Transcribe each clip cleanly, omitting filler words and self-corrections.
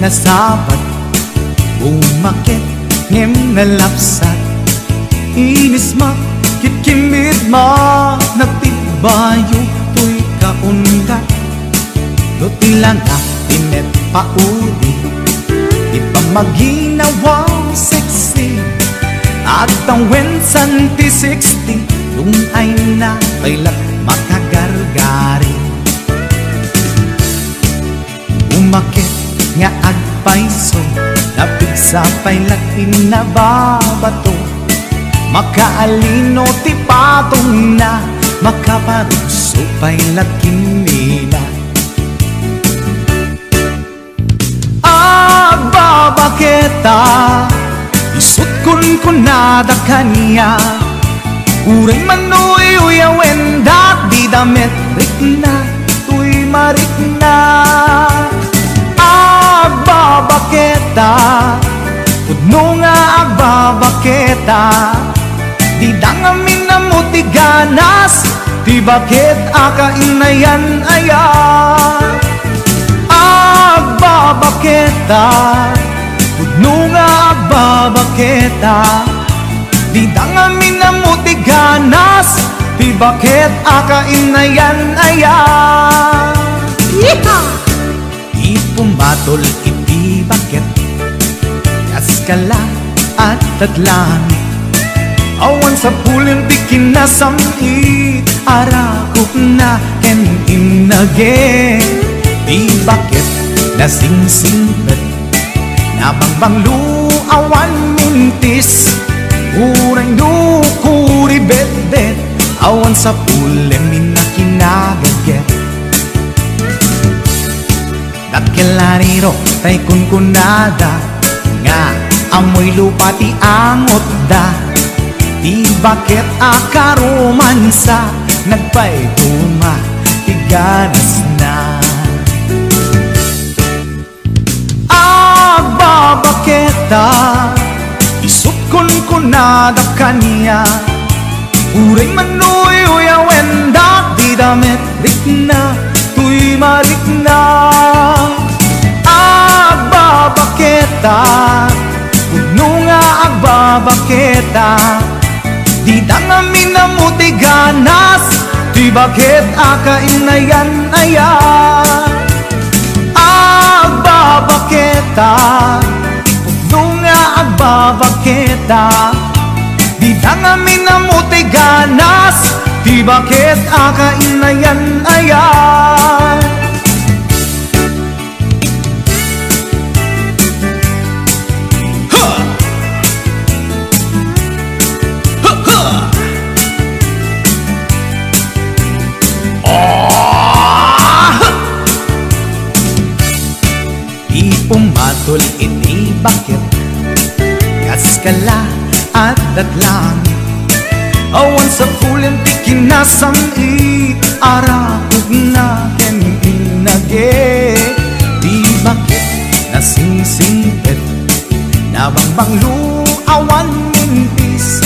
nasabat, umakit ngem nalapsat, inis ma kitkimit ma nagtibayo tuy kaundat, do tilana tinet paudi, di pa maginawang sexy, at ang wensan ti 60 yung ay na kailat makagargari. Umakit nga agpaiso, napigsa pa'y lakin na babato, makaalino ti patong na, makaparuso pa'y lakin nila. Agbabaketa, isut kun nada kanya, uray manoy uyawen dat di damit rikna, tuy marikna. Agbabaketa, pudno nga agbabaketa, di dangamin na mo ti ganas, ti bakit akainayan aya. Agbabaketa, pudno nga agbabaketa, di dangamin na mo ti ganas, ti bakit akainayan aya. Yeehaw! Ipumatol iti bakit, kaskala at tadlangit, awan sa pulim di kinasamit, arakop na ken inage, di bakit nasingsingpet, nabangbang luawan mintis, uray nukuri bet-bet, awan sa pulim minakinagaget. Dakilariro tay kunkunada, nga amoy lupa ti angot da, di bakit akaromansa, nagpay tuma ti ganas na. Agbabaketa, isut kunkunada kanya, uray manoy uyawen da, di damit rikna, tuy marikna. Agbabaketa, pudno nga agbabaketa, di dangamin na mo ti ganas, ti bakit akainayan aya. Agbabaketa, pudno nga agbabaketa, di dangamin na mo ti ganas, ti bakit akainayan aya. Pumatol iti bakit, kaskala at datlang, awan sa pulim ti kinasamit, arakog na ken inage, di bakit nasingsingpet, nabangbang luawan mintis,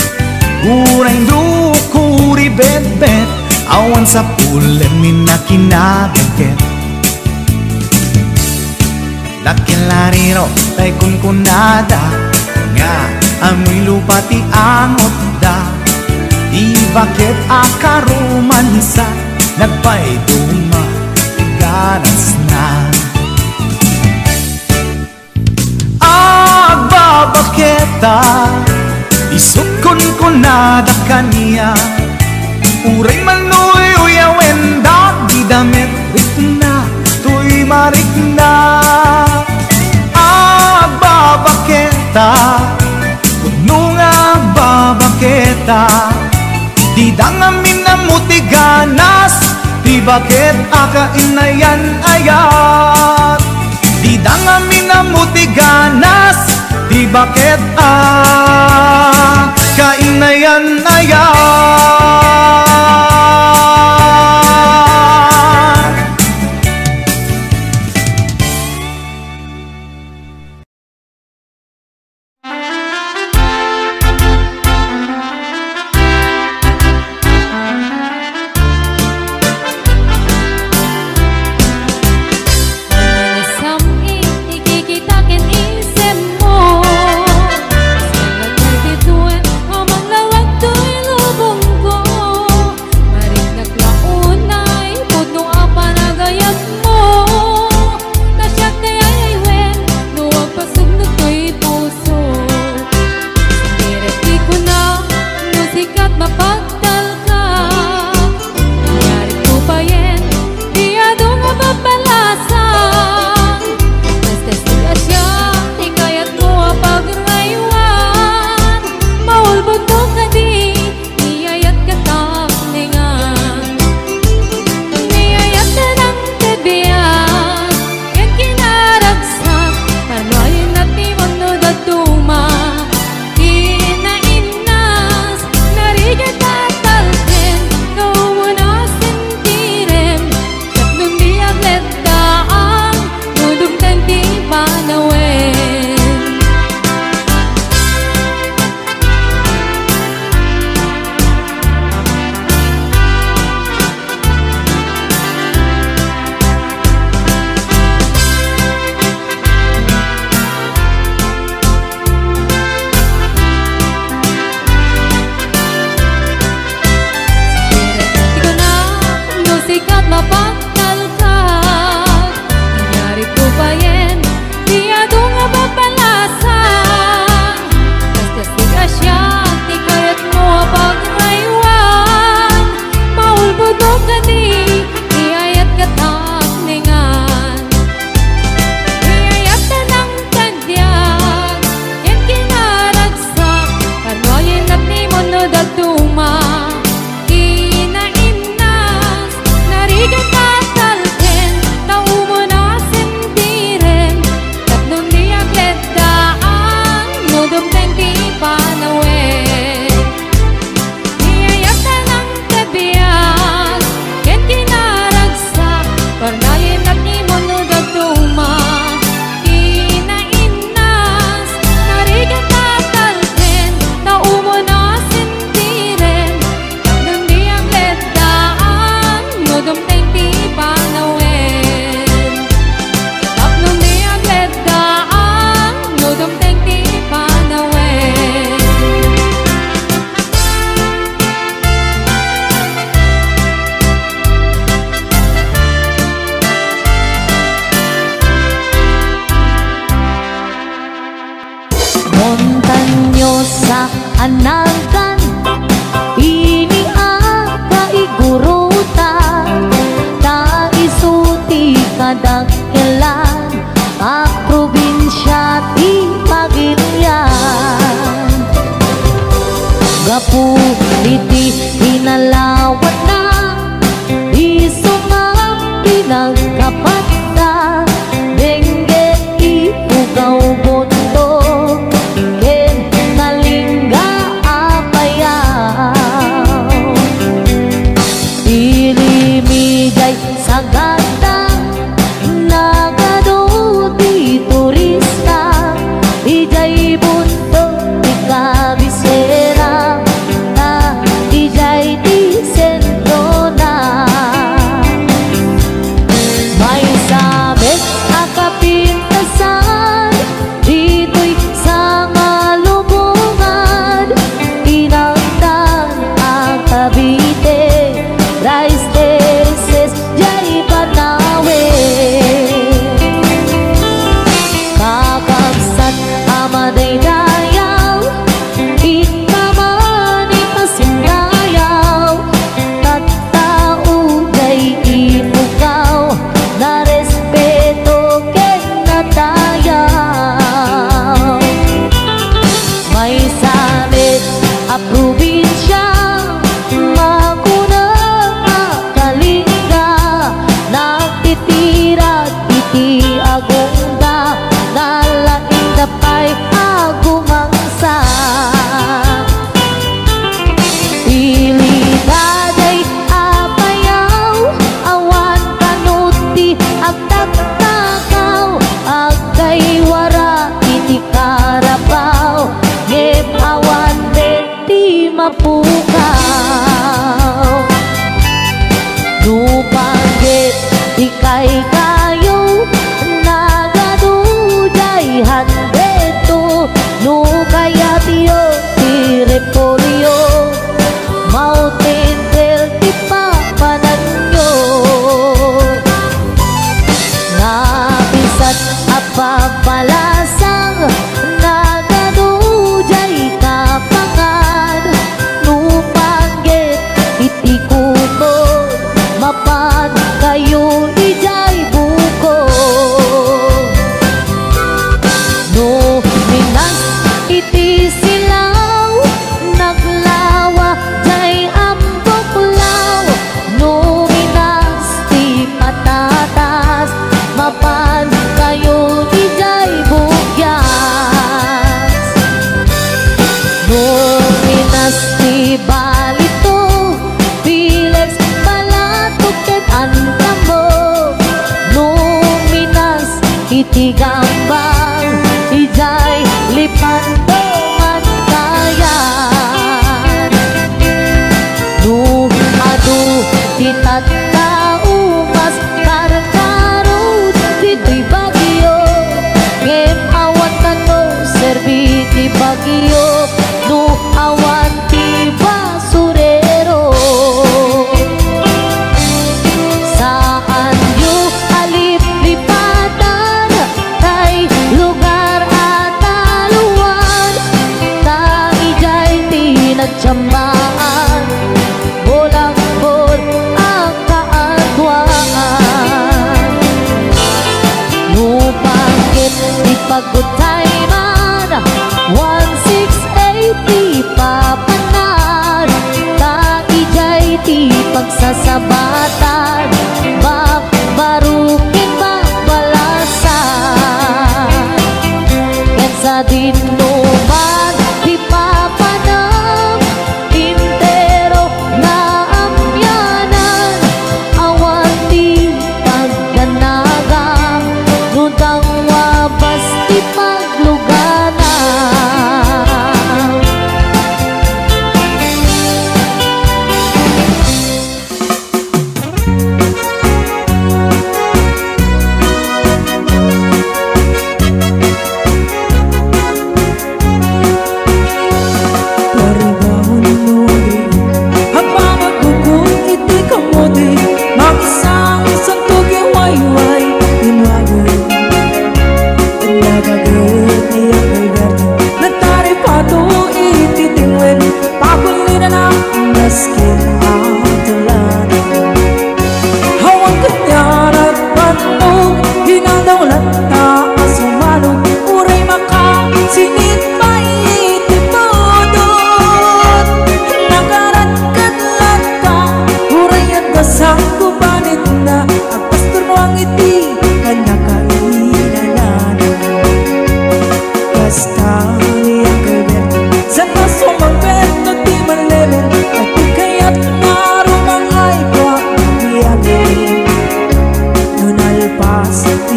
uray dukuri bet-bet, awan sa pulim minakinagaget. Dakilariro tay kunkunada, nga amoy lupa ti angot da, di bakit akaromansa, nagpay duma ti ganas na. Agbabaketa, isut kunkunada kanya, uray manoy uyawen da, di damit rikna, tuy marikna. Agbabaketa, pudno nga agbabaketa, di dangamin na mo ti ganas, ti bakit akainayan ayat. Di dangamin na mo ti ganas, ti bakit akainayan ayat. Ikikita madakkelan a probinsya ti Pagilian. Gapu iti pinalawat na isumang pinagkapat na dengge ipugaw boto ken nalingga apayaw ilimigay sagada nagado di turista ijay bunto di kabisera na ijay di sentro na may sabit akapintasan dito'y sa malubungan inangtan ang Cavite rice terraces jay Banawe kakabsat amaday dayaw ikamani pasindayaw tattao jay imugaw na respeto ken natayaw may samit a probinsya makuna kalinga nagtitira iti agungda nalaing dapay agumangsa ilidaday apayaw awan kanuti agtaktakaw agkay wara iti karabaw ngem awan ti mapukaw nupagit di kay kayo nagadujay handeto no kaya tiyo ti repolyo mountain trail ti papananyo napisat apapalasang nagadujay kapangan nupagit iti kumod mapan kayo ijay buko no minas iti silaw naglawa jay ambuklaw no minas ti patatas mapan kayo ijay bugyas no minas ti balito Pilex balatok ket antamo luminas iti gambang ijay lipanto mantayan no adu ti tattao mas karkaro dito'y bagyo ngem awan kano serbi ti bagyo no awan ti basurero saan yu alip-lipatan kay lugar at aluan ta ijay ti nagtsamaan bolak-bol ang kaadwaan nupangkit ti pagutay man 1680 papanan ta ijay ti pagsasabatan babarukin babalasan ken sa dinuman ti papanang intero na amyanan awan ti pagdanaga nutang wabas ti pagluganan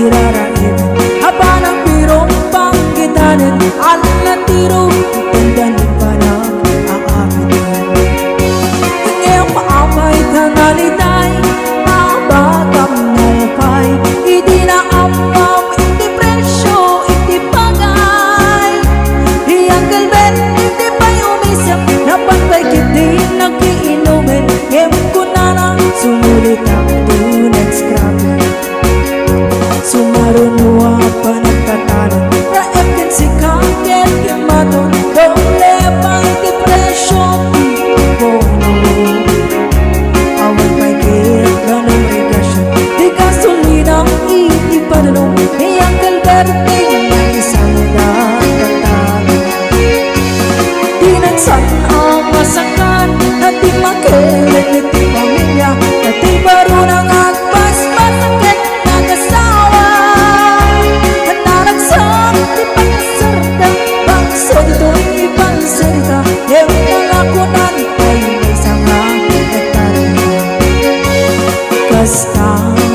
sirarain habanang birong panggitanin ala tiro itandanin pa ng aakitin ngayong paamay tanalitay mabatang nalpay hindi na amam hindi presyo hindi pagay hiyang galben hindi pa'y umisip napagpay kiti nagkiinumin ngayong kunana sumulit ang tunag scrapping sumarunwa pa nagtatanan raep kin si kakit kimaton doble pang depresyon bono awan pa'y kit ganang regasyon di gasolinang iti pananong hiyang kalberting na isang nagtatanan di nagsan ang masakan at di makilit iti pamilya at di barunang at mas masakit nag-asawa at naragsak di pagkasarda bangso dito'y ipansarita yung nalakunan ay may sama nagtarihan kasta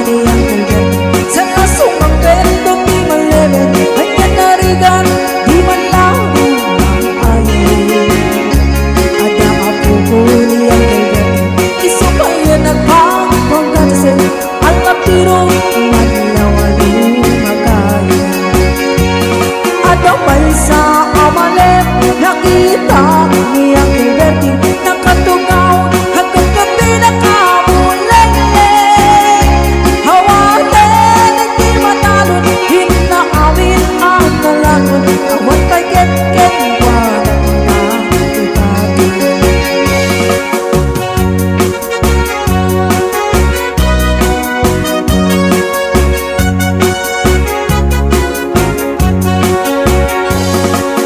niyang kalgan sa nasumang pento di maleben kanya narigan di man lang ang ayin at ang apuko niyang kalgan isukayan at pagpagkatasin at magtiro madlawalo magkaya at ang palsa amalep nakita niyang kalberting nakatugaw hanggang gabi nakamuleng-leng hawalan at di matalon hinaawin ang nalagon awan pa'y ket-ket walang nakipagin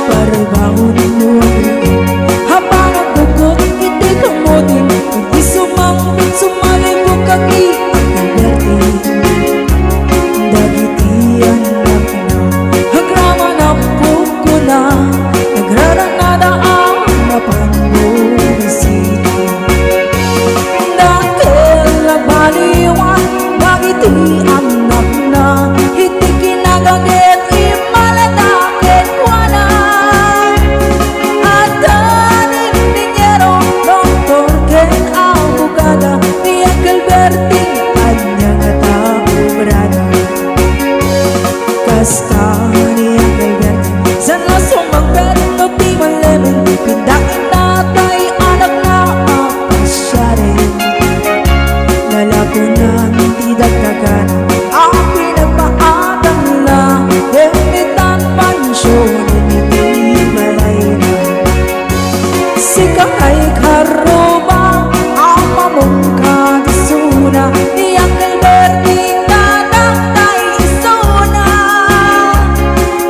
Paribawon mo ang riin habang ang dugot hindi kamutin hindi sumalay mo kaki ang kalberting dagitian lang na hagrama na puko na nagraranada ang napanburisita dahil baliwan bagiti ang napna hindi kinagagit imaladakit wala at danin ninyero doktor ken abogada niyang kalberting anyang ataobrada kasta niyang kalberting sa nasumang perno di malemen pindakin natay anak na apasyari nalakunan di dagdagan ang pinagpaatang na emitan pansyon hindi malay na sikap ay karuba ang pamungka isuna niyang kalberting nadangtay isuna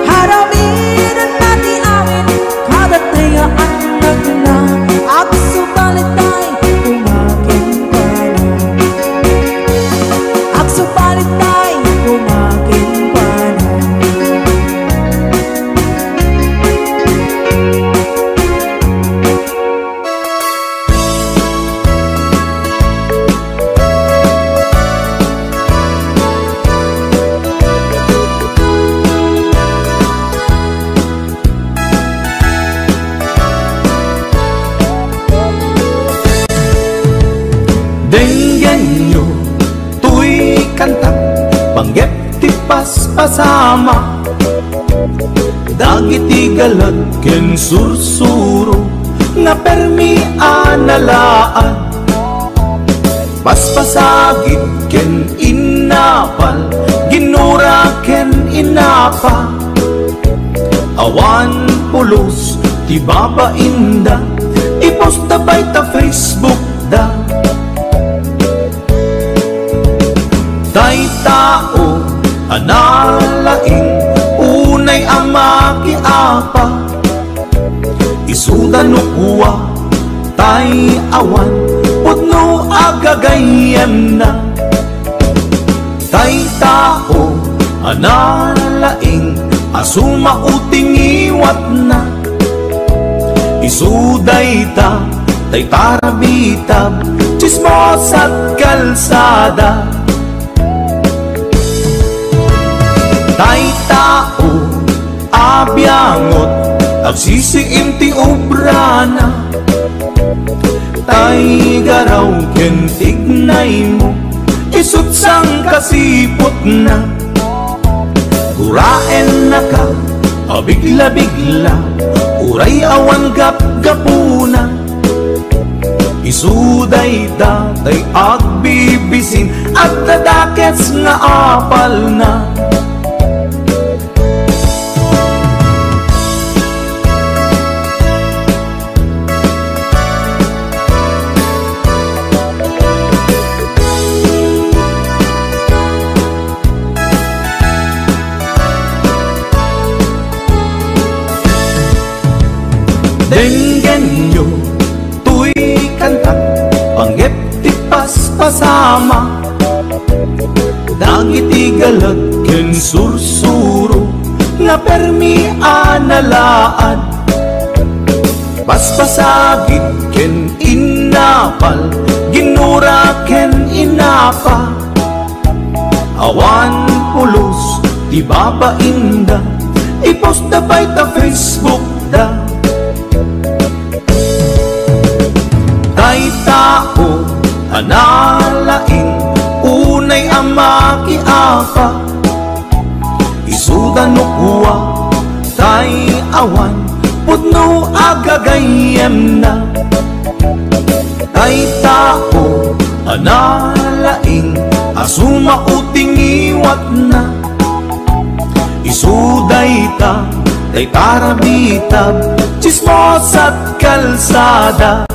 haramin at nati amin kadatayaan nagna at subalitay umakin pa na at subalitay umakin pa na Dengyan nyo, tuy kantang panggep ti paspasama dagiti galat ken sursuro nga permi analaan paspasagid ken inapal ginura ken inapa awan pulos ti babainda iposta bay ta Facebook da tay tao analaing unay ama kiapa isuda no kuwa tay awan putno agagayan na tay tao analaing asuma uting iwat na isuday ta tay tarabitab chismos at kalsada Tay tao, abyangot, agsisiim ti obrana. Tay garaw ken tignay mo, isut sang kasipot na. Guraen na ka, abigla-bigla, uray awan gap-gapuna. Isuday datay agbibisin, at dadakets nga apal na. Denggen nyo, tuy kantak, panggep ti paspasama. Dagiti galag ken sursuro, nga permi analaan. Paspasagit ken inapal, ginura ken inapa. Awan pulos, di babainda, ipost da bay ta Facebook da. Tay tao, analaing, unay amakiapa. Isuda no kuwa, tay awan, pudno agagayem na. Tay tao, analaing, asuma uting iwat na. Isuday ta, tay tarabitab, chismos at kalsada.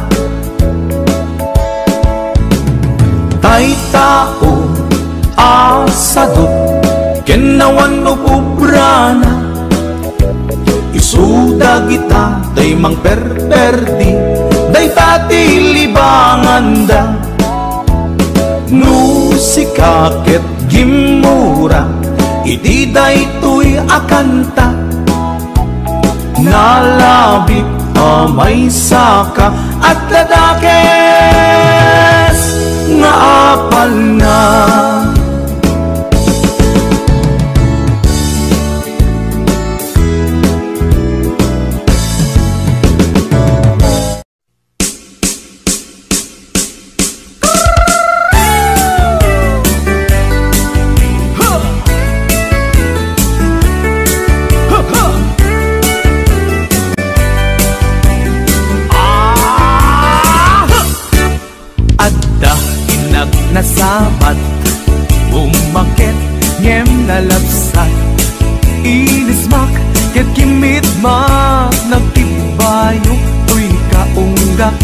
Tay tao, asadot, kenawan no pubrana. Isuda kita, day mang perperdi, day tati libangan da. Nusikaket gimura, iti day tuy akanta. Nalabit amay saka, at dadakes nga apal na. Nasabat, umakit, ngem nalapsat. Inismak, ket kimitmak, nagtibayo, tuy kaunggak.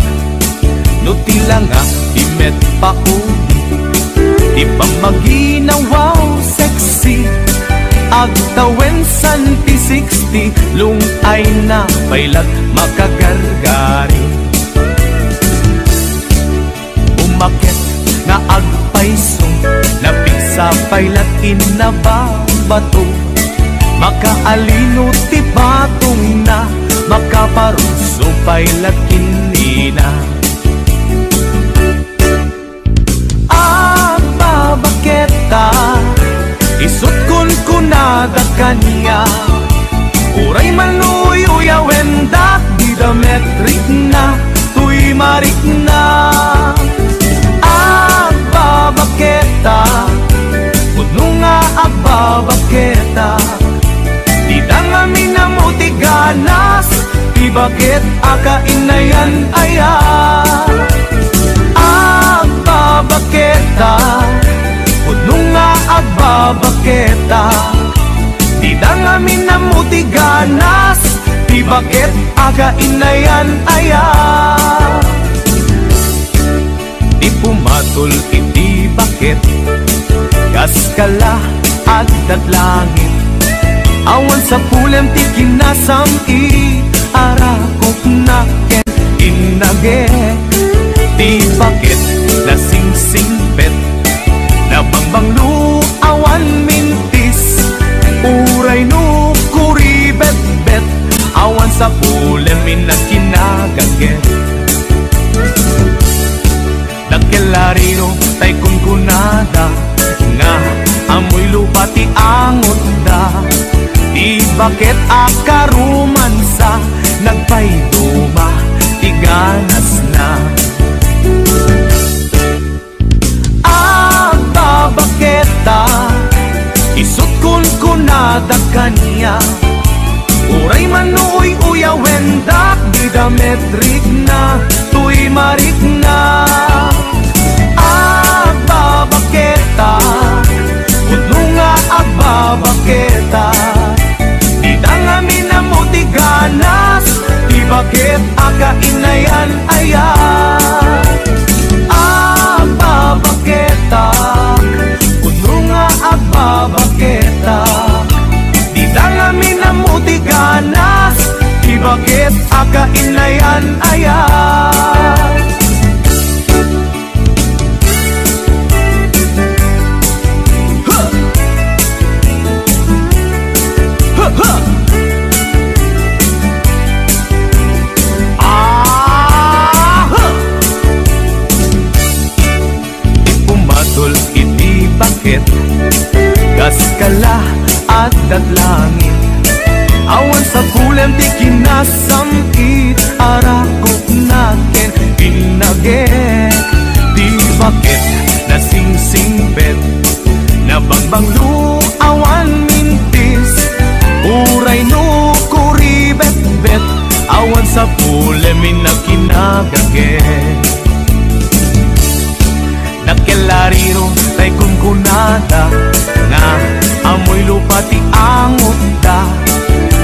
No tilanga, imet paudi, di pa maginawaw sexy. Agtawen santi 60, lungay na pailag makagargari. Umakit nga agpaiso, lapig sa pailat inababato. Makaalino ti batong na, makaparuso pailat kinina. Agbabaketa, isut kun kunada kanya. Uray manuyo wendak, di da metrik na, tuy marik na. Agbabaketa, puno nga agbabaketa. Di da nga minamuti ganas, di bakit akainayan aya. Agbabaketa, puno nga agbabaketa. Di da nga minamuti ganas, di bakit akainayan aya. Pumatol iti bakit, kaskala at dadlangit. Awan sa pulem ti kinasam i, arakok na ken inage. Ti bakit lasing-singpet, nabangbang lu awan mintis. Uray no kuribet-bet, awan sa pulem inakinagaget. Nagkelarino tay kunkunada, nga amoy lupa ti angot da. bakit akarumansa nagpayduma tiganas na. Babaketa isut kun kunada kanya uray manuoy uya wendak didametrik na tuy marik na. Babaketa udno nga babaketa idangami na mo tiganas di bakit akainayan ayan. Babaketa udno nga babaketa didangami na mo tiganas di bakit akainayan ayan. Gas kala at datlangit awan sa kulem di kinasamkit arakok natin pinagit di bakit nasingsingbet nabangbang awan mintis uray no kuribet-bet awan sa kulem inakinagagit nakelariro tay kunkunada nga amoy lupa ti angot da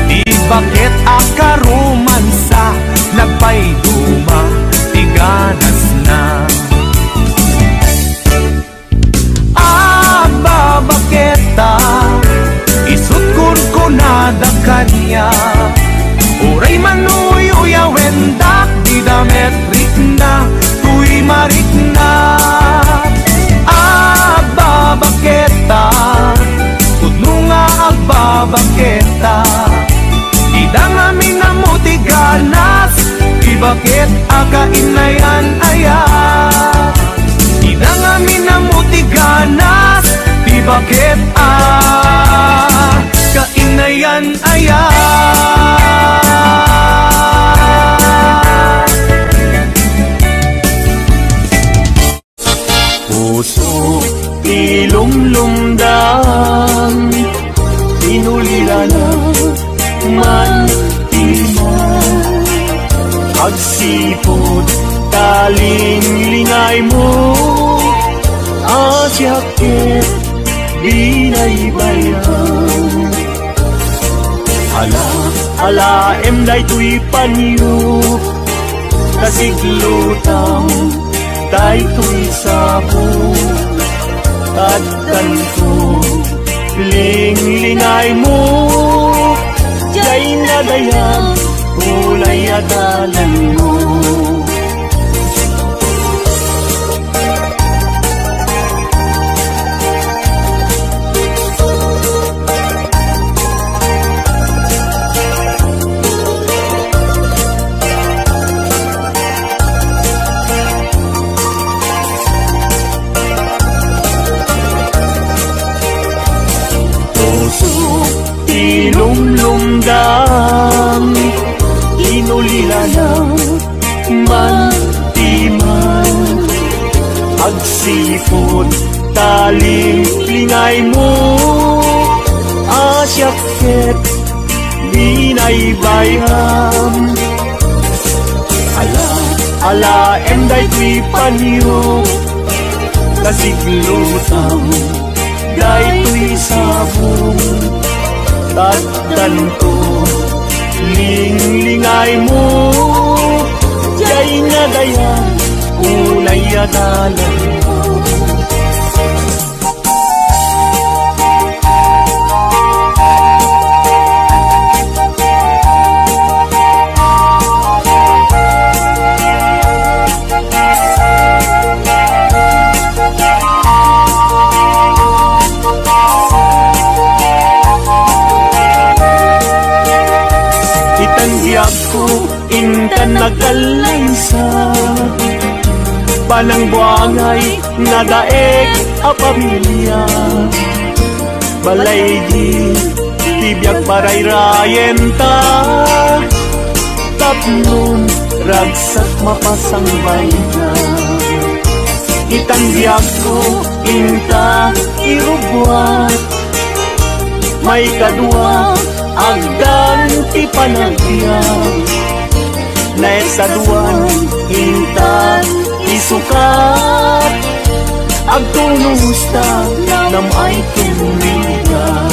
di bakit akarumansa nagpayduma tiganas na. Babaketa isut kunkunada kanya uray manuy uya wendak didametrik na tuy marik na. Babaketa udno nga babaketa idangami na mo tiganas di bakit akainayan ayan. Idangami na mo tiganas di bakit akainayan ayan. Puso ilumlumdam inulilana mantiman agsipod talinglingay mo asyakit binaybayan. Ala emday tuy panyo kasiglutang tay tuy sabo at kanto linglingay mo jay nadayang kulay adalan mo. Ilumlumdam inulilana mantiman agsipod talinglingay mo asyakit binaybayan. Ala emday tuy panyo kasiglutang day tuy sabong at kanto linglingay mo jay nadayang kulay adalan mo. Intan nagalaysa panang buangay nadaek a pamilya balay di itibiyag parayrayen ta. Tapnon ragsak mapasambay ka. Itandiyak ko inta irubwat. May kadwa agdan ti panagbiag. Naisaduan inta isukat. Agtulusta nam ay tumigan.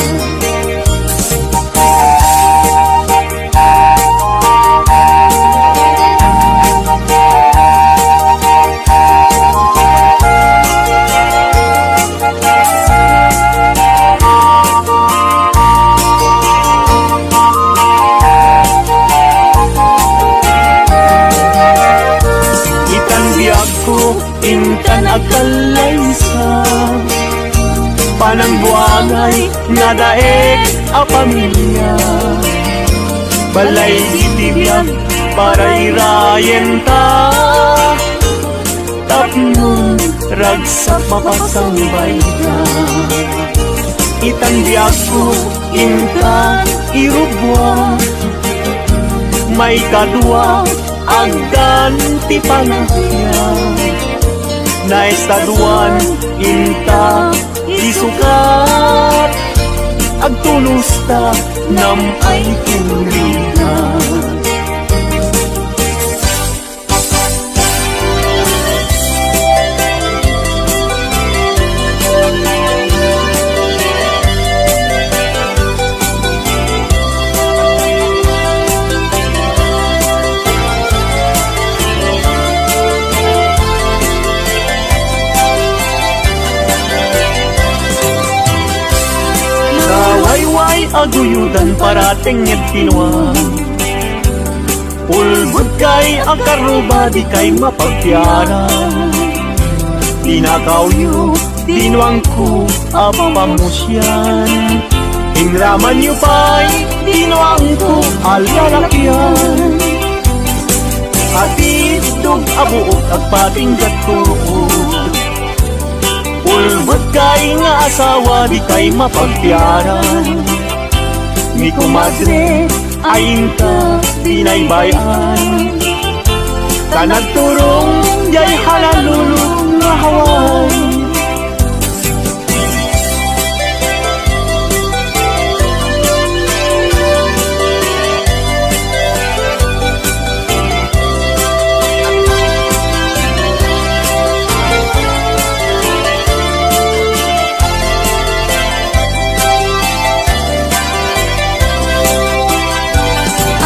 Intan agkalaysa panangbuangay nga daig a pamilya. Balay itibiyag parayrayen ta. Tapnon ragsak mapasambay ka. Itandiyak ko intan irubwa. May kadwa agdan ti panagbiag. Naistaduan inta isukat. Agtulusta nam ay tuligan. Aguyudan parating at tinuang. Ulbud kay akaruba di kay mapagtiara. Tinakaw tinuang ko apamusyan. Himraman yu pa'y tinuang ko alalakyan. Hatidog abuok at pating gatuod. Ulbud kay nga asawa di kay mapagtiaran. Mi kumadre ayin ka binaybayan. Tanagturong jay halalulong nga haway.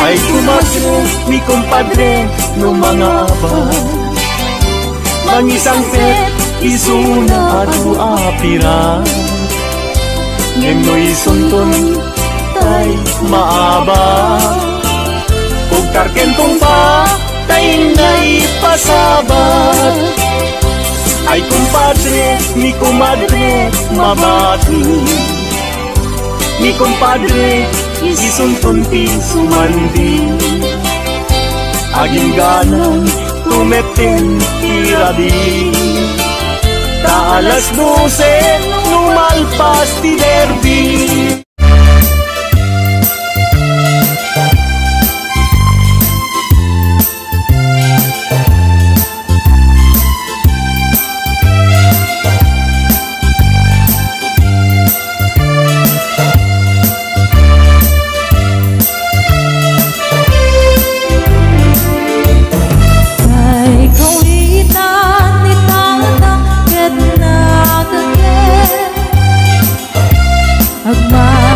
Ay kumadre, mi kumpadre, no mga abad. Mangisang pet, isuna at uapira. Ngeno'y sunton, tay maaba. Ug karken kong pa, tay na'y pasabat. Ay kumpadre, mi kumadre, mabati. Mi kumpadre, isunton ti sumandi. Aging ganang tumeten tirabi. Ta alas 12 lumalpas ti derby. Agma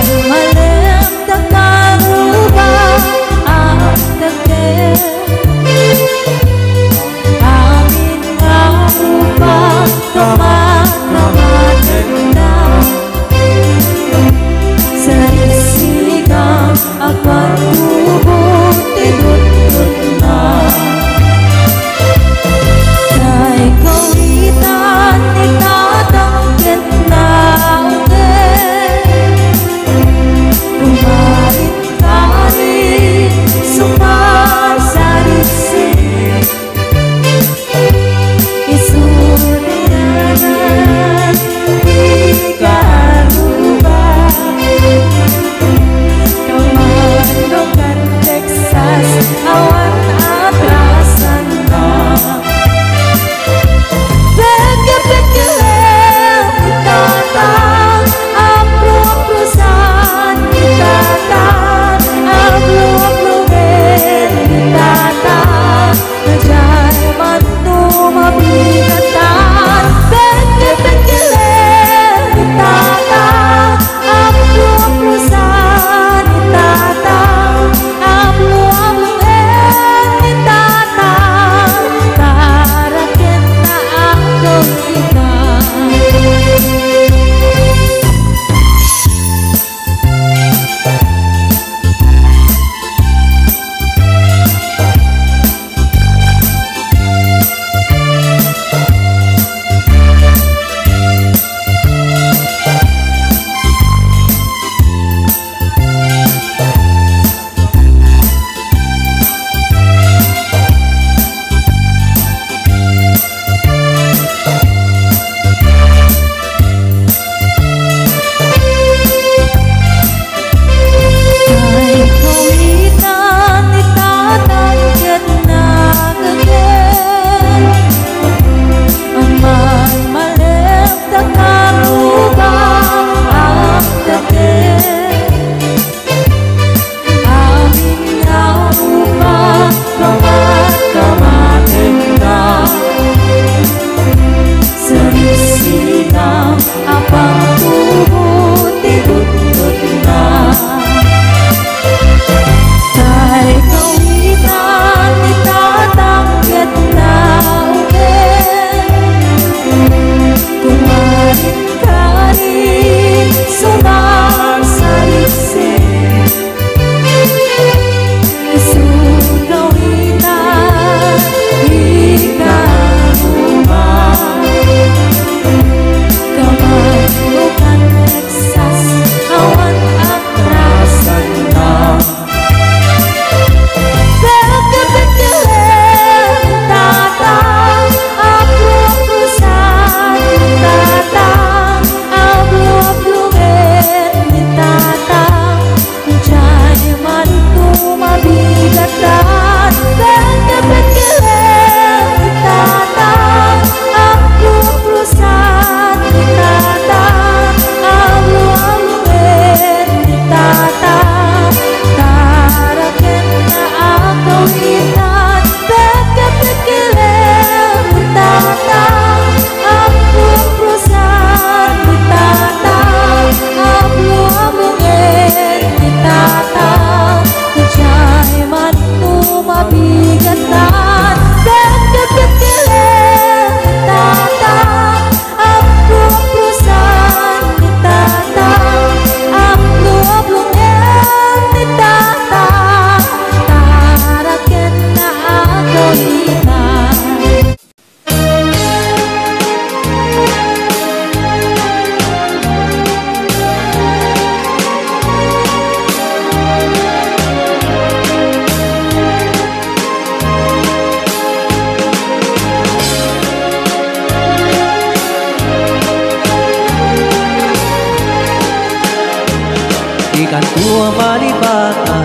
di kan tua malibata,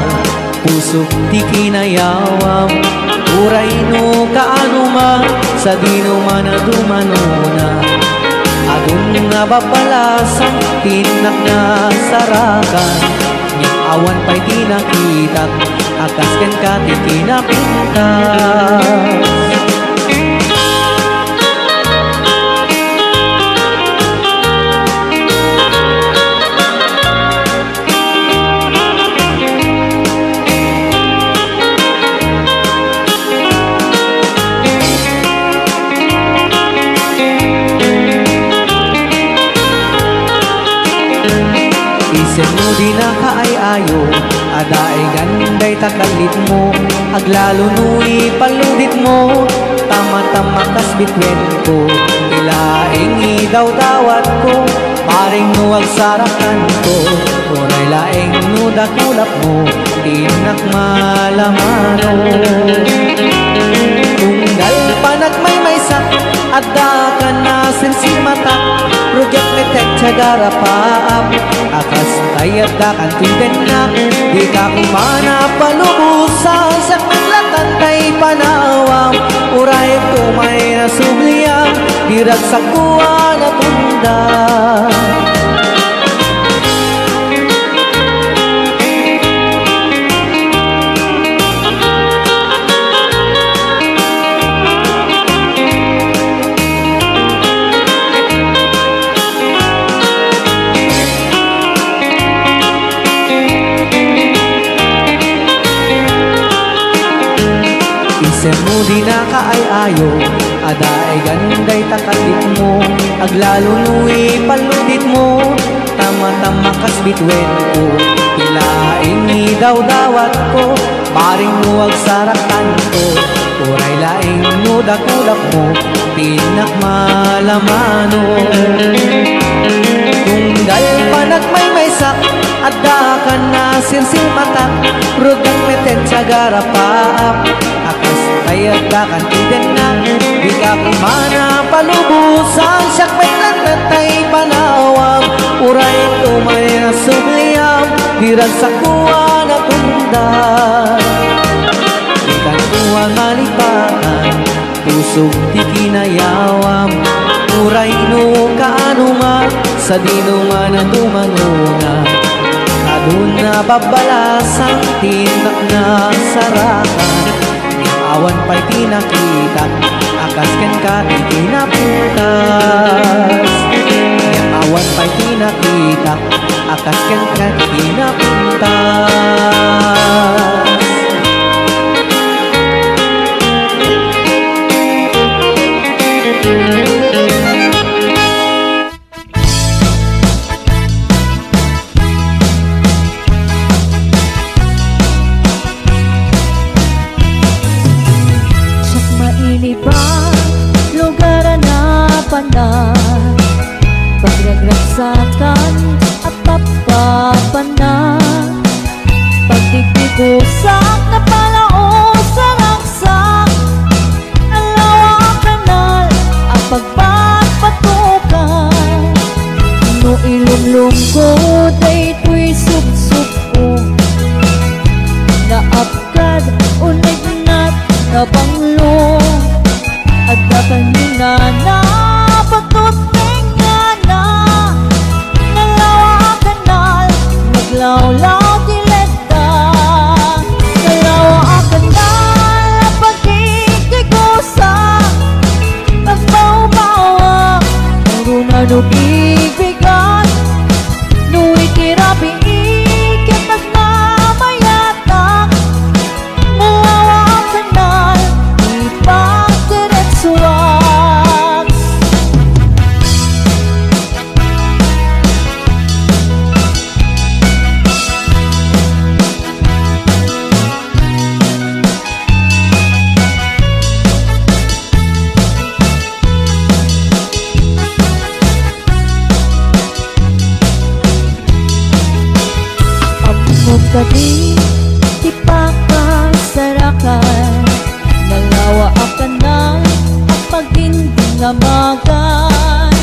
puso di kinayawam. Uray no kaanuma, sa dino man na dumanuna. Adun nga babalasang, tinak na sarakan. Yang awan pa'y tinakitak, akas ken ka tikinapintas. Isen mo di na kaay-ayo, adaay ganday takalit mo. Aglalo nui paludit mo, tama-tama kas bitwen ko. Ilaing idaw-dawat ko, paring nuwag sarakan ko. Uray laing nudakulap mo, tinak malamano. Tunggal panak may sak, adda ka na sensimata. Rugyak metek cagara paap, akas tayat da kan tinden na. Di ka kumana palubusan, sak maglatan tay panawam. Uray tumay na subliyam, dirag sa kuwa na tunda. Isen mo di na kaay-ayo, adaay ganday takalit mo. Aglalo nui paludit mo, tama-tama kas bitwen ko. Ilaing idaw-dawat ko, paring nuwag sarakan ko. Uray laing nudakulap mo, tinak malamano. Tunggal panak may sak, adda ka na sinsilmatak. Rugang meten cagara paap, akas tayat da kan tiden na. Di ka kumana palubusan, siyak may lantatay panawam. Uray tumay na subliyam, dirag sa kuwa na tundan. Di kan kuwa malipatan, pusog di kinayawam. Uray no kaanuma, sa dino man na dumanuna. Adun na babalasang, tinak na sarakan. Yang awan pa'y tinakitak, akas ken ka tinapuntas. Yang awan pa'y tinakitak, akas ken ka tinapuntas. Pagragraksakan at papapana, pagdikdikusak na palao sa raksak. Alawa kanal ang pagpagpatukan. No ilumlum ko day tuy sup-sup ko. Naapkad unig na't nabanglong, at nakanina na patuting nga na. Nalawa kanal, maglaw-law dileta. Nalawa kanal, pagkikikusa, pagbaw-bawak, marunano bibigat. Nu'y tirapi ikit nagmamayatak. Nalawa kanal, ipagdiretsuak. Tadi di pakasarakan, nalawa akan na ang pagdindingamagan.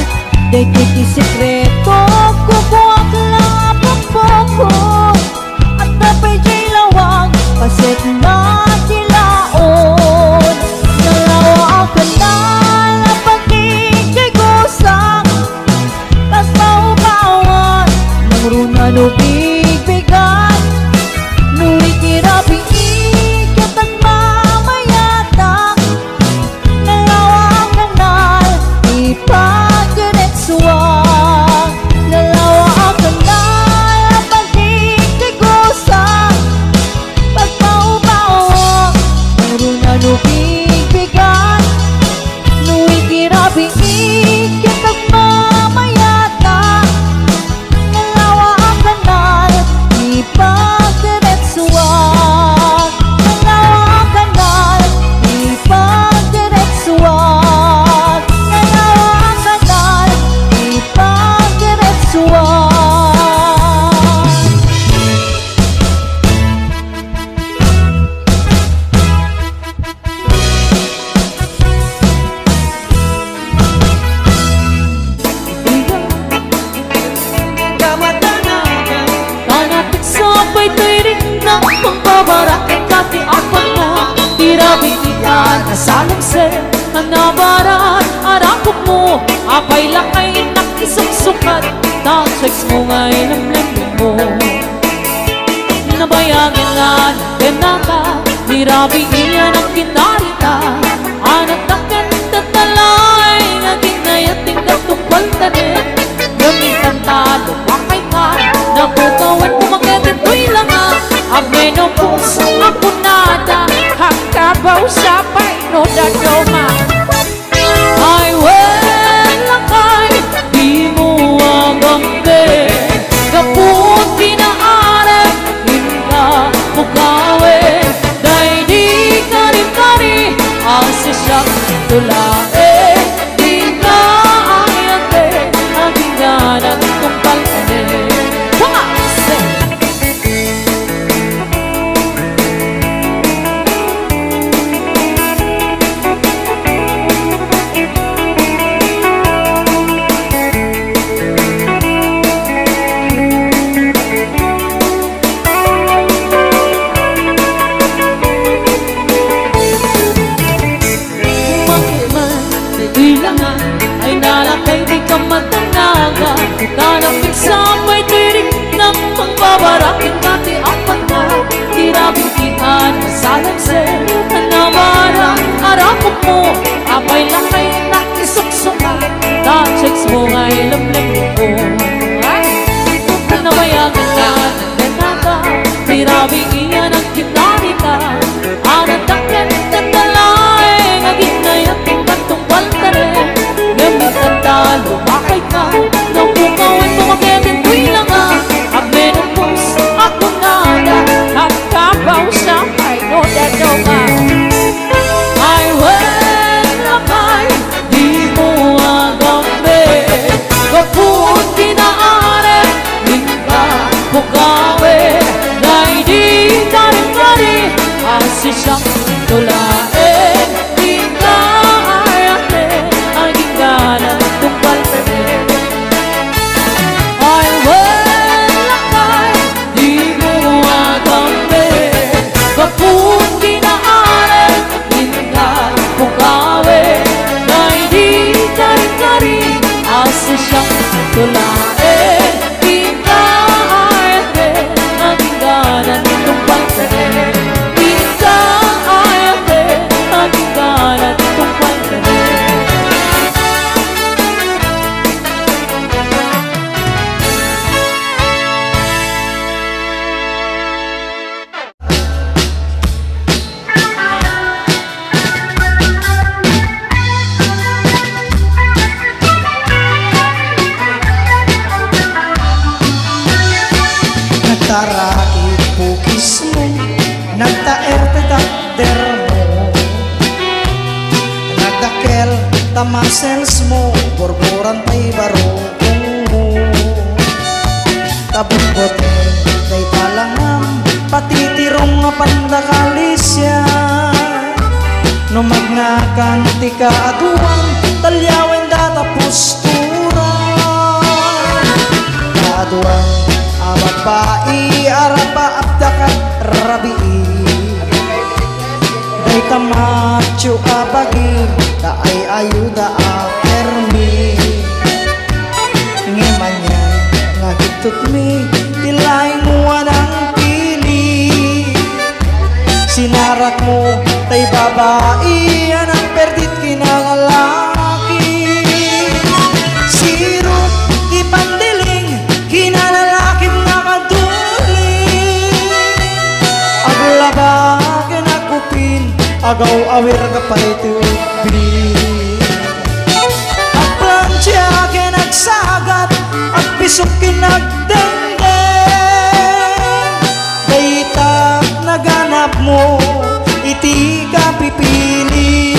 Day kiti sekreto, kukuha lang ang pagpokon. nanubig-bigan Nuli tirapi ikitag mamayatang Nalawa ang kanal ipagdiretsuang Nalawa ang kanal pagdikigusan Pagpaubaw Pero nanubig-bigan Nuli tirapi ikitag mamayatang Nalawa ang kanal ipagdiretsuang Nalawa ang kanal ipagdiretsuang Nalawa ang kanal ipagdiretsuang Kamatanagan Kanatik sabay tirik ng pangbabarakit Kati apat mo, tirabihan Nasalangse, hanabaran Arakot mo, apay lakay Nakisagsukat, tasex mo nga'y namlamin mo Nabayagin nga ng denaka Tirabihan ang kinarita Anak na kantatalay Naging nayating katupal tanin Gamitan talo, bakay ka Napukawan pumakitin to'y langa Amenopos, ako nada Hakabaw sa paino da doma Ay, lakay Di mo agambe Kaput kinaarap Hinga mukawe Dahil di kari-kari Ang sisyang tulae Di ka ayate Ang hinganan kong palkane Pumase! Ilangan ay nalakay di ka matanaga Tanapig sa may tirik ng pangbabarakin Kati apat na tirabihan Nasalangse, hanawarang arakot mo Apay lakay nakisuksuka Tachex mo nga'y lamlamig ko Nabayagan ka ng denata Tirabihan ang kinarita Anatakan tatalay Ngagin na yating katungkal tare Gamit ang talo, bakay ka Napukawin mo makitin ko'y langa Amenopos, ako nada Nakabaw sa paino dado ka Ay, lakay Di mo agambe Kaput kinaare Hinga mukawe Dahil di kari-kari Asi siyang tulae Di ka ayate Ang hinganan tumpal tane Ay, lakay Di mo agambe Kaput kinaare Hinga mukawe Dahil di kari-kari Asi siyang tulae Di ka ayate Ang hinganan tumpal tane Di ka ayate Ang hinganan tumpal tane Nagtarakit pukis mo Nagtaerte takder mo Nagdakel tamasels mo Borboran tay barokong mo Kabukbot tay talangam Patitirong nga pandakalisya Numagnakan ti kaaduan Talyawen data postura Kaaduan Ababai araba abdakat rabi Day tamacho abagi Taay ayuda akermi Ngimanyan ngagitut mi babae ang perdit kinalalaki. Siro di pandiling kinalalakim nakaduling. Aglaba kinakupin agaw awir kapaliti ubin. Aplansya kinagsagat at pisok kinagdengdeng. Dayta naganap mo iti ka pipili.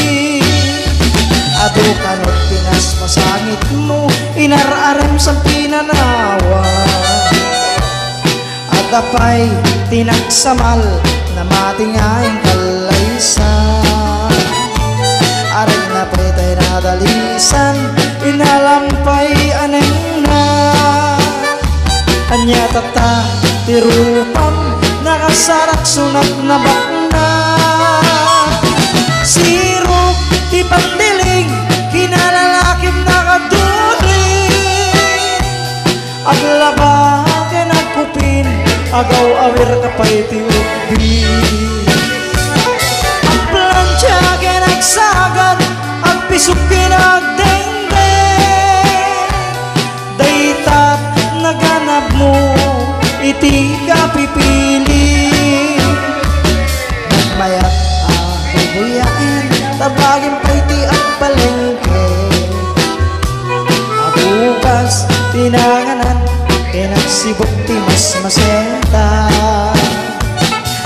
Ado kanot pinas masangit mo inararem sa pinanawa. At apay tinagsamal na matingaing kalaysa. Aray na pretay na dalisan inalampay aneng na. Anya tata tirupam nakasarak sunat na bakna. Siro di pandiling kinalalakim nakaduling. Aglaba kinakupin agaw awir kapay ti ubin. Ang plansya kinagsagat ang pisok kinagdengdeng. Daytat naganap mo iti ka pipili. Nagmayat buyain tabagin pa iti ang palengke. Abukas tinanganan tinagsibok ti mas masenta.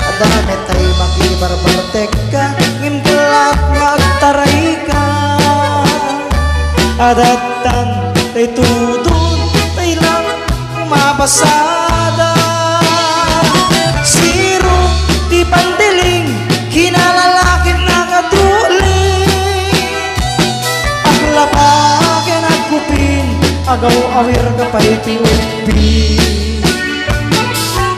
Adamit ay makibarbartek ka ngimkelat magtaray ka. Adatan tay tudun tay lang umabasada. Siro di pandiling kinalalakin nakatuling. Aglapa kinagkupin agaw awir kapay ti ubin.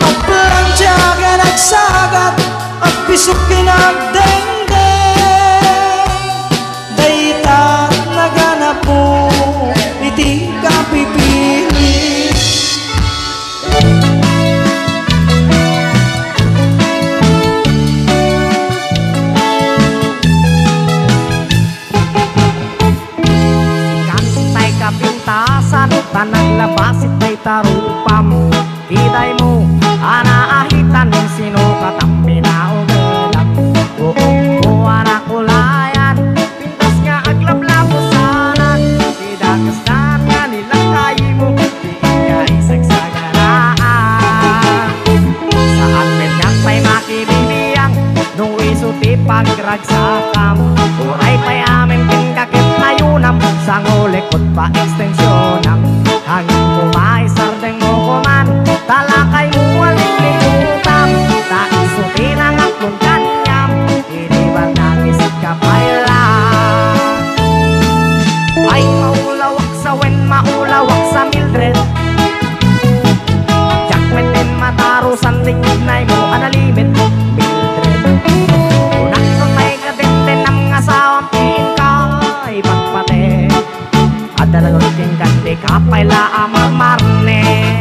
Agplansya kinagsagat at pisok kinagdengdeng. Dayta naganap mo iti ka pipili. Kapintasan tanang labasit kay tarupam. Kiday mo anaahitan ng sinukat ang pinaugalan. Oo anak ulayan pintas nga aglablabo sanan. Kidagastan nga nilang kayi mo di ka isagsagaraan. Saan medyak may makibibiyang nung isuti pagragsakam. Uray pa'y aming pingkakit na yunam sa ngulikot pa ekstensyonam. Hangin kumaisardeng mo kuman talakay mo waling-lingutam. Taisuti ng aklong kanyam iniwan ng isip ka pailan. Ay maulawak sa wen maulawak sa Mildred. Jakmet din matarusan tingidnay mo analimit Mildred. Unak nun may kadenten ng asawang tiin ka ipagpate. Adalagot king gandi kapay la amang marne.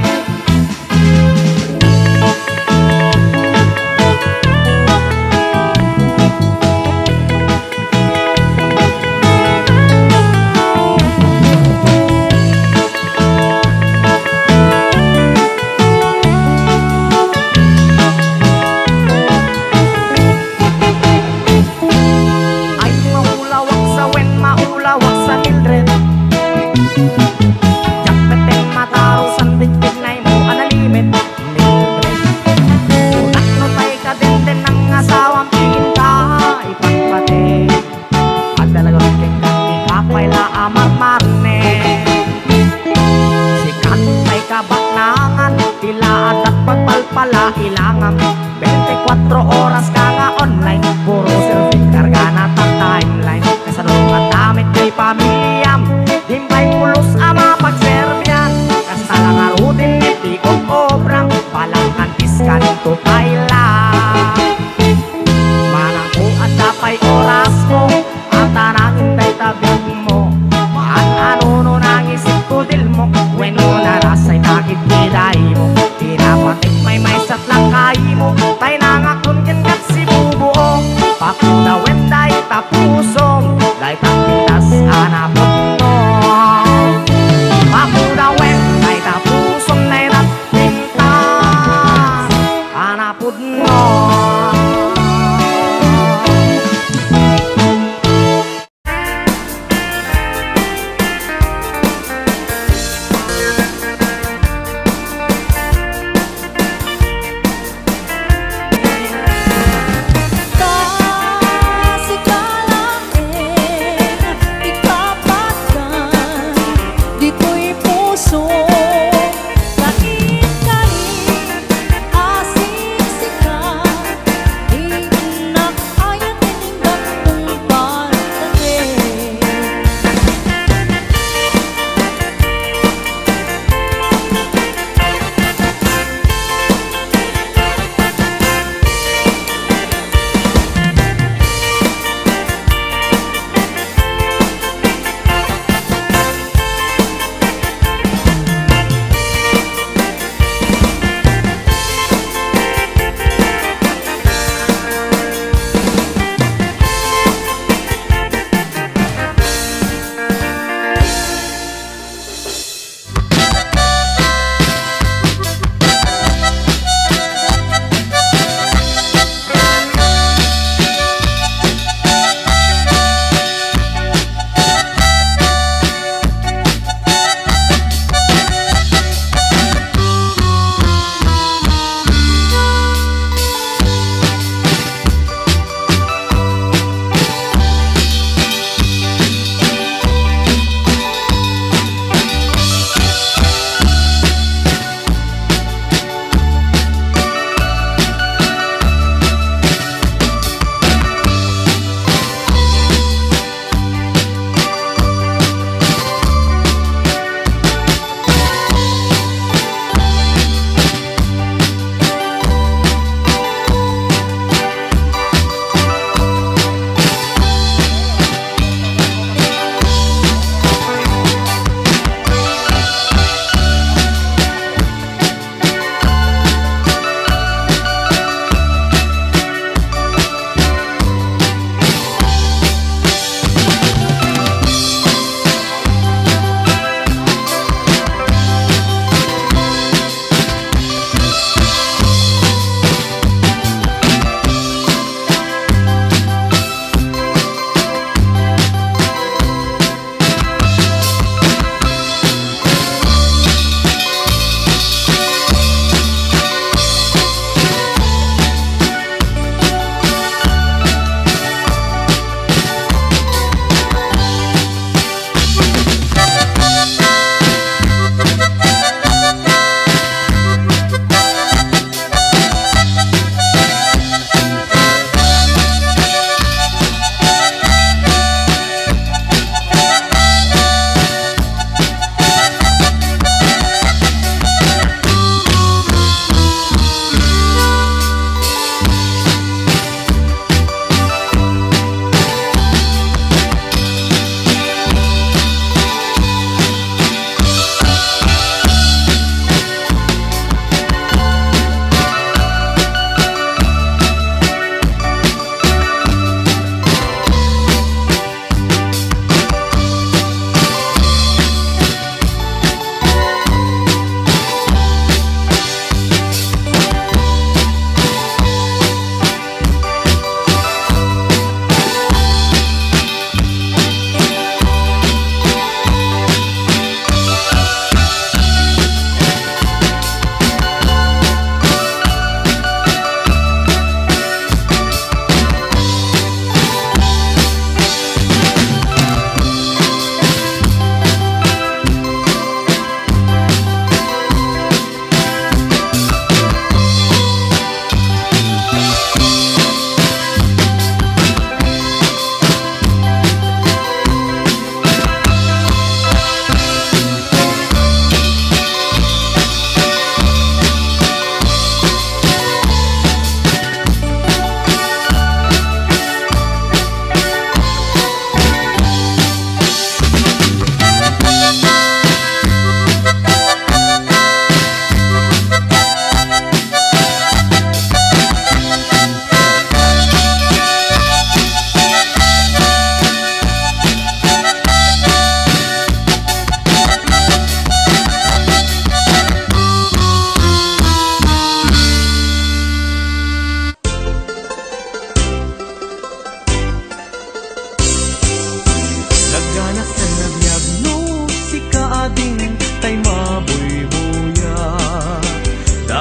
Ilangan 24 oras ka nga online. Puro selfie karga na tang timeline. Kasalong at damit kay pamilyam dimbay pulos ama pagserbian. Kasalang arudin niti o obrang palang antis ka nito kailan. Manang ko at dapay oras mo at tanangin tay tabing mo. Maan-ano no nang isip ko dil mo. When mo narasay takit kiday mo. Tinapatik may satlang kayi mo.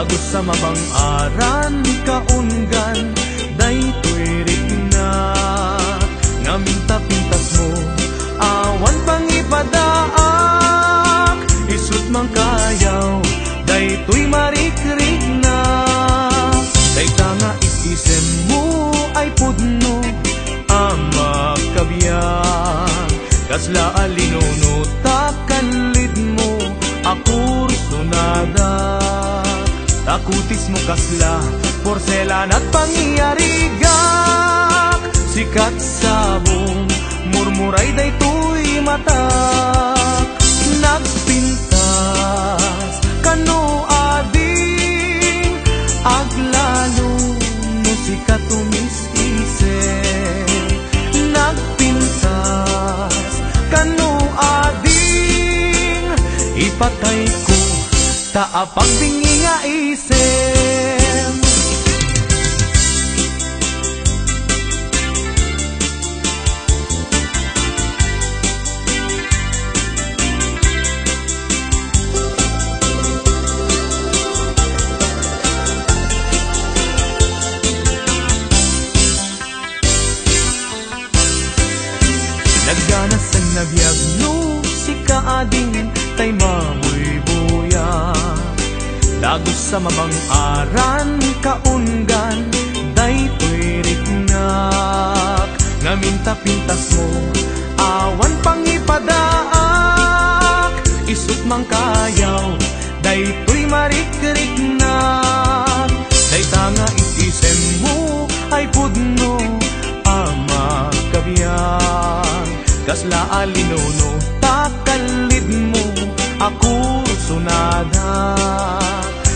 Dagos sa mabang-aran kaunggan daytoy rikna ngaminta-pintas mo awan pang ipadaak isut mang kayaw daytoy marikrik na dayta nga isem mo ay pudno ama kabiyak kasla alinono takanlid mo akur sunada takutis mo kasla porselan at pangyarigak sikat sabong murmuray daytoy matak nagpintas kano ading aglalo no sikat umis-isip nagpintas kano ading ipatay ko taapag bingi nga isem nagganas ang nabiyag no si kaading tay mamoy buya dagos sa mabang-aran kaunggan daytoy riknak ngaminta-pintas mo awan pang ipadaak isut mang kayaw daytoy marikrik-nak dayta nga isem mo ay pudno ama kabiyak kasla alinono takalid mo ako sunada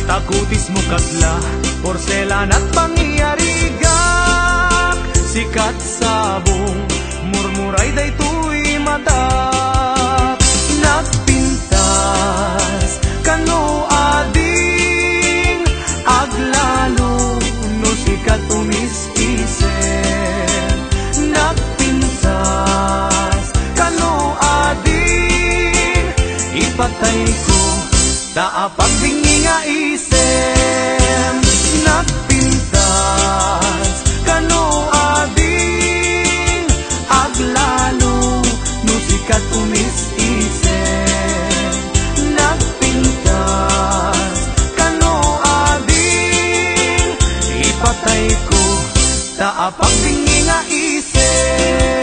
takutis mo kasla porselan at pangyarigak sikat sabong murmuray daytoy matak nagpintas kano ading aglalo no sikat umis-isip nagpintas kano ading ipatay ko taapag bingi nga isem nagpintas kano ading aglalo no sikat umis-isip nagpintas kano ading ipatay ko taapag bingi nga isem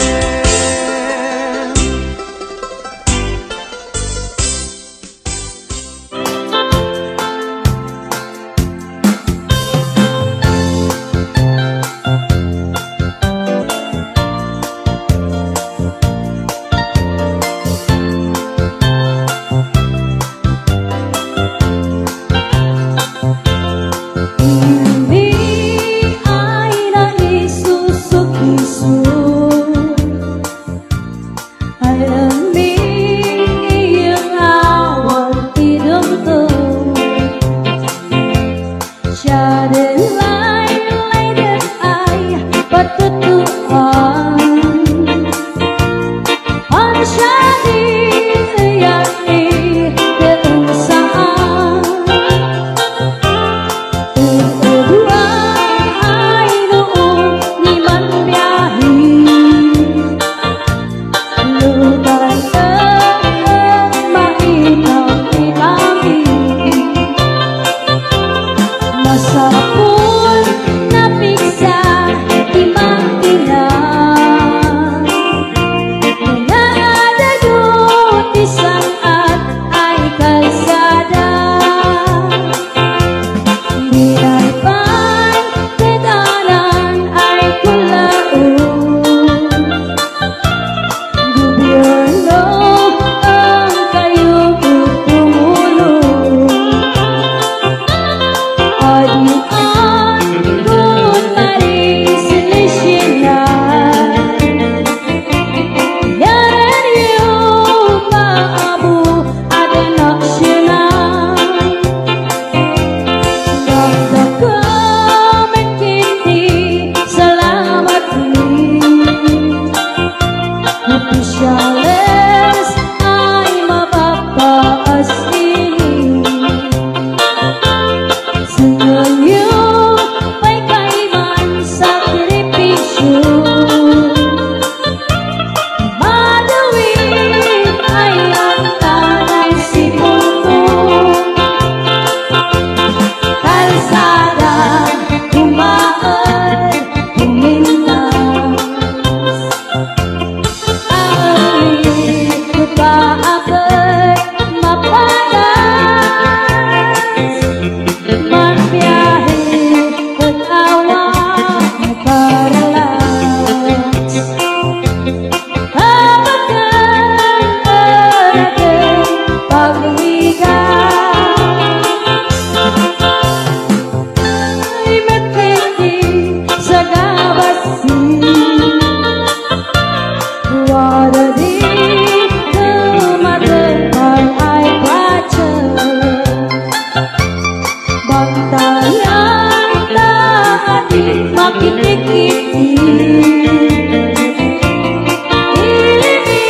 Talang-tahati makitikiti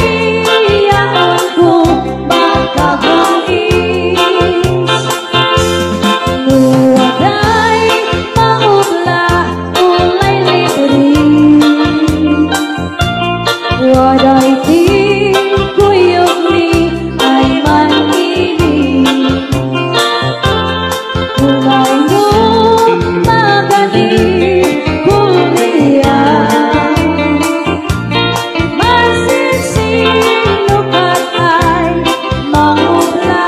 Ilibiyaon ko magkagais Luwaday maubla ulay litrin Waday tingkuyog ni ay manilig Kulay mo magaling kuliyan Masisinukat ay mangubla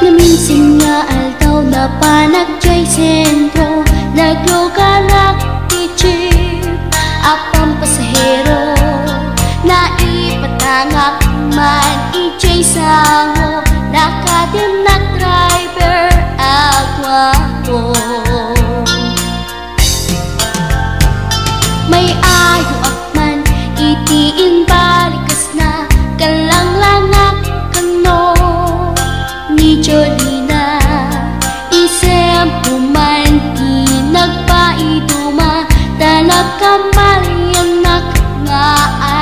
Naminsing nga altaw na panagjay sentro Nagluganak ti jeep Apang pasahero Naipatangak man ijay sango Nakadim na driver agwapo May ayo akman itiin balikas na Kalang-langak kano ni Jolina Isem pumanti nagpaiduma Tanag kamalianak nga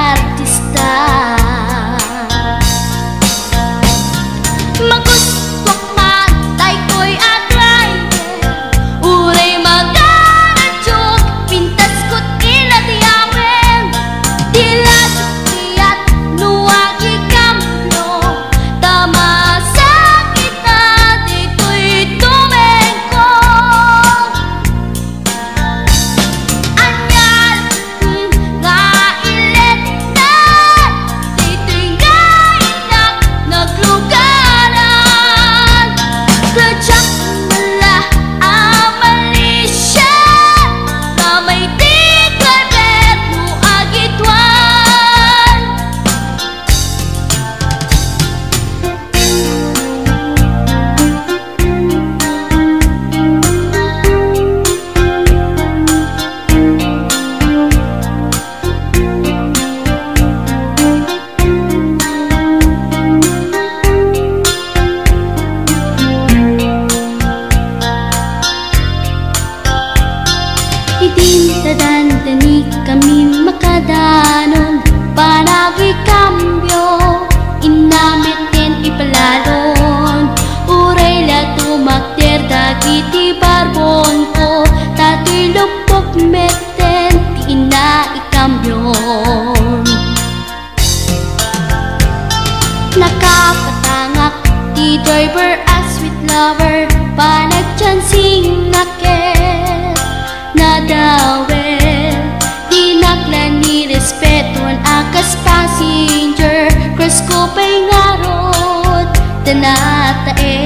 artista Magustok matay ko'y driver Uray magaradyog Pintas ko't iladiyamen Dila sukiyat nuwagi kamno Tama sa kita dito'y tumengko Anyal nga ilet na Dito'y gainak naglugaran Kadyak mala amalisya Na may tiklabet mo agitwan Idintadantani kami makadanon Panagay kambyo Inamiten ipalalon Uray la tumakder dagiti barbon ko Tato'y lupok meten Ti ina ikambyon Nakapatangak ti driver as sweet lover Panagchansing naket Nadawel Di naklan ni respeton akas passenger Cross ko pa'y ngarot Tanatae